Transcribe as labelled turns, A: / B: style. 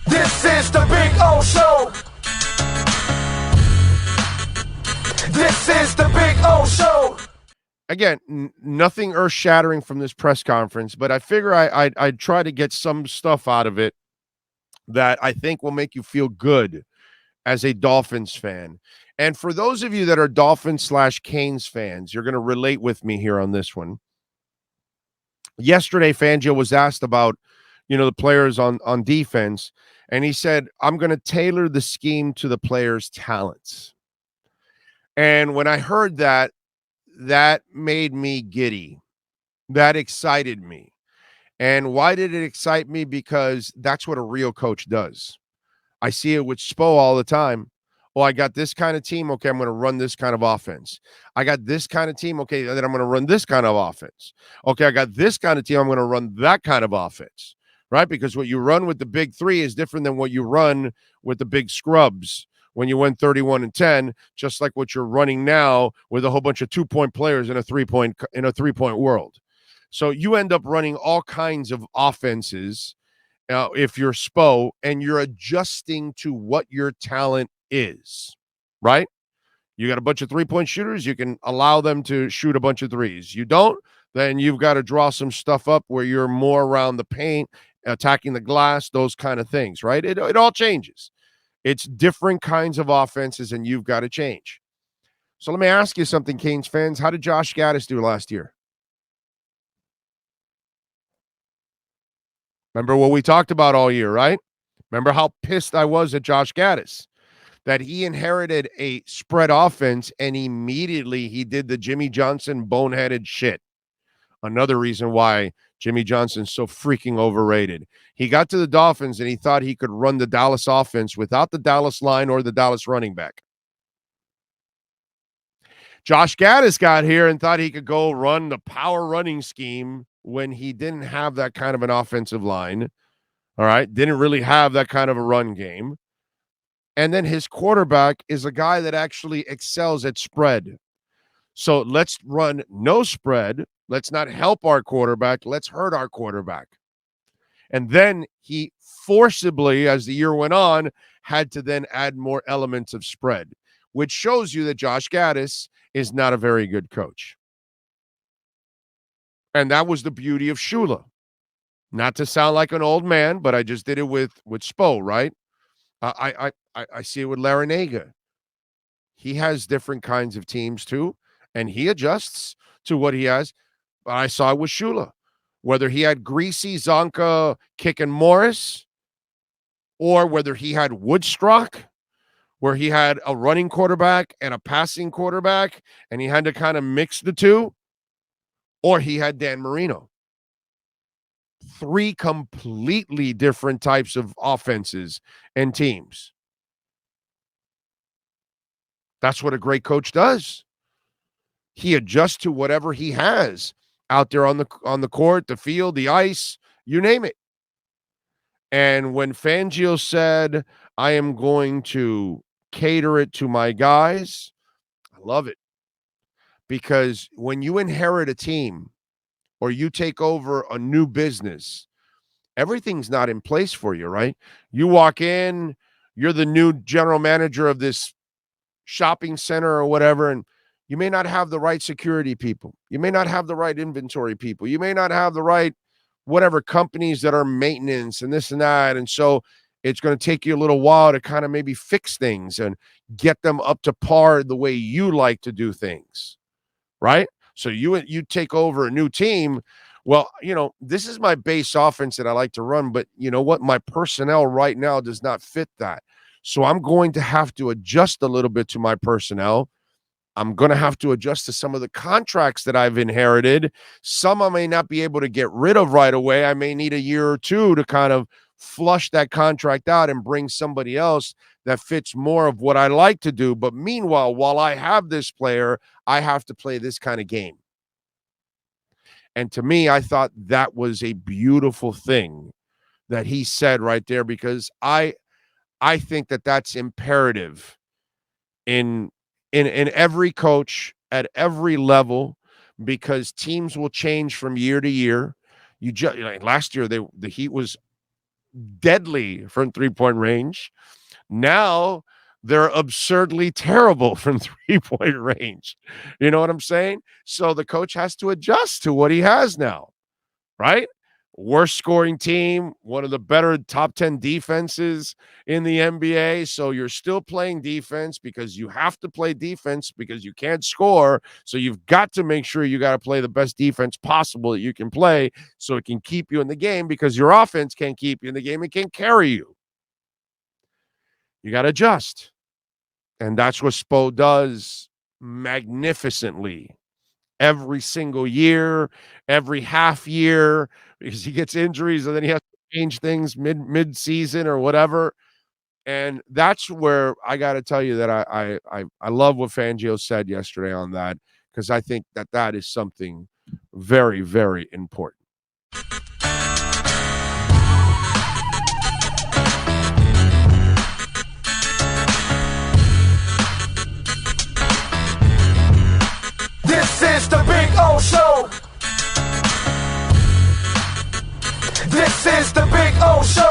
A: This is the Big O Show. This is the Big O Show.
B: Again, nothing earth-shattering from this press conference, but I figure I'd try to get some stuff out of it that I think will make you feel good as a Dolphins fan. And for those of you that are Dolphins/Canes fans, you're going to relate with me here on this one. Yesterday, Fangio was asked about, the players on defense, and he said, I'm going to tailor the scheme to the players' talents. And when I heard that, that made me giddy. That excited me. And why did it excite me? Because that's what a real coach does. I see it with Spo all the time. Oh, I got this kind of team. Okay, I'm going to run this kind of offense. I got this kind of team. Okay, then I'm going to run this kind of offense. Okay, I got this kind of team. I'm going to run that kind of offense, right? Because what you run with the big three is different than what you run with the big scrubs when you win 31-10, just like what you're running now with a whole bunch of 2-point players in a 3-point world. So you end up running all kinds of offenses if you're Spo, and you're adjusting to what your talent is, right? You got a bunch of 3-point shooters, you can allow them to shoot a bunch of threes. You don't, then you've got to draw some stuff up where you're more around the paint, attacking the glass, those kind of things, right? It all changes. It's different kinds of offenses, and you've got to change. So let me ask you something, Canes fans. How did Josh Gaddis do last year? Remember what we talked about all year, right? Remember how pissed I was at Josh Gaddis, that he inherited a spread offense and immediately he did the Jimmy Johnson boneheaded shit. Another reason why Jimmy Johnson's so freaking overrated. He got to the Dolphins and he thought he could run the Dallas offense without the Dallas line or the Dallas running back. Josh Gaddis got here and thought he could go run the power running scheme when he didn't have that kind of an offensive line. All right. Didn't really have that kind of a run game. And then his quarterback is a guy that actually excels at spread. So let's run no spread. Let's not help our quarterback. Let's hurt our quarterback. And then he forcibly, as the year went on, had to then add more elements of spread, which shows you that Josh Gaddis is not a very good coach. And that was the beauty of Shula. Not to sound like an old man, but I just did it with Spo, right? I see it with Larinaga. He has different kinds of teams too, and he adjusts to what he has. But I saw it with Shula. Whether he had Greasy, Zonka, kicking Morris, or whether he had Woodstock, where he had a running quarterback and a passing quarterback, and he had to kind of mix the two, or he had Dan Marino. 3 completely different types of offenses and teams. That's what a great coach does. He adjusts to whatever he has out there on the court, the field, the ice, you name it. And when Fangio said, I am going to cater it to my guys, I love it. Because when you inherit a team or you take over a new business, everything's not in place for you, right? You walk in, you're the new general manager of this shopping center or whatever, and you may not have the right security people. You may not have the right inventory people. You may not have the right whatever companies that are maintenance and this and that. And so it's going to take you a little while to kind of maybe fix things and get them up to par the way you like to do things, right? So you take over a new team. Well, this is my base offense that I like to run, but you know what? My personnel right now does not fit that. So I'm going to have to adjust a little bit to my personnel. I'm going to have to adjust to some of the contracts that I've inherited. Some I may not be able to get rid of right away. I may need a year or two to kind of flush that contract out and bring somebody else that fits more of what I like to do. But meanwhile, while I have this player, I have to play this kind of game. And to me, I thought that was a beautiful thing that he said right there, because I think that that's imperative in every coach at every level, because teams will change from year to year. Last year the Heat was deadly from 3-point range. Now they're absurdly terrible from 3-point range. You know what I'm saying? So the coach has to adjust to what he has now, right? Worst scoring team, one of the better top 10 defenses in the NBA. So you're still playing defense because you have to play defense because you can't score. So you've got to make sure you got to play the best defense possible that you can play so it can keep you in the game, because your offense can't keep you in the game. It can't carry you. You got to adjust. And that's what Spo does magnificently every single year, every half year, because he gets injuries and then he has to change things mid-season or whatever. And that's where I got to tell you that I love what Fangio said yesterday on that, because I think that is something very, very important.
A: This is the Big O Show. This is the Big O Show.